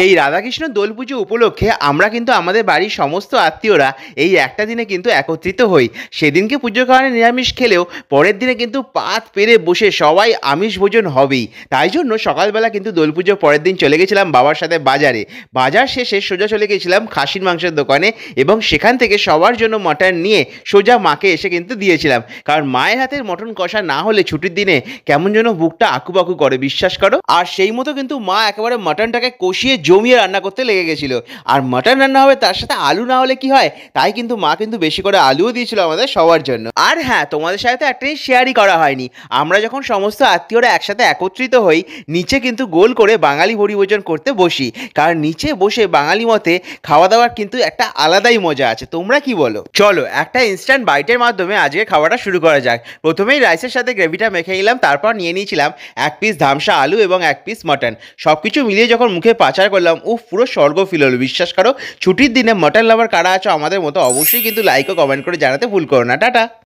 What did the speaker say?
এই রাধাকৃষ্ণ দোল পুজো উপলক্ষে আমরা কিন্তু আমাদের বাড়ির সমস্ত আত্মীয়রা এই একটা দিনে কিন্তু একত্রিত হই। সেদিনকে পুজোর কারণে নিরামিষ খেলেও পরের দিনে কিন্তু পাত পেরে বসে সবাই আমিষ ভোজন হবেই। তাই জন্য সকালবেলা কিন্তু দোল পুজোর পরের দিন চলে গেছিলাম বাবার সাথে বাজারে। বাজার শেষে সোজা চলে গেছিলাম খাসির মাংসের দোকানে এবং সেখান থেকে সবার জন্য মটন নিয়ে সোজা মাকে এসে কিন্তু দিয়েছিলাম। কারণ মায়ের হাতের মটন কষা না হলে ছুটির দিনে কেমন যেন বুকটা আকুপাকু করে, বিশ্বাস করো। আর সেই মতো কিন্তু মা একেবারে মটনটাকে কষিয়ে জমিয়ে রান্না করতে লেগে গেছিল। আর মটন রান্না হবে তার সাথে আলু না হলে কি হয়, তাই কিন্তু মা কিন্তু বেশি করে আলুও দিয়েছিল আমাদের সবার জন্য। আর হ্যাঁ, তোমাদের সাথে তো একটাই শেয়ারই করা হয়নি, আমরা যখন সমস্ত আত্মীয়রা একসাথে একত্রিত হই নিচে কিন্তু গোল করে বাঙালি ভোজন করতে বসি। কারণ নিচে বসে বাঙালি মতে খাওয়া দাওয়ার কিন্তু একটা আলাদাই মজা আছে। তোমরা কি বলো? চলো একটা ইনস্ট্যান্ট বাইটের মাধ্যমে আজকে খাওয়াটা শুরু করা যাক। প্রথমেই রাইসের সাথে গ্রেভিটা মেখে নিলাম, তারপর নিয়ে নিয়েছিলাম এক পিস ধামসা আলু এবং এক পিস মটন। সব কিছু মিলিয়ে যখন মুখে পাচার করলাম, পুরো স্বর্গ ফিল হলো, বিশ্বাস করো। ছুটির দিনে মটন লাভার কারা আছো আমাদের মতো অবশ্যই কিন্তু লাইক ও কমেন্ট করে জানাতে ভুল করো না। টাটা।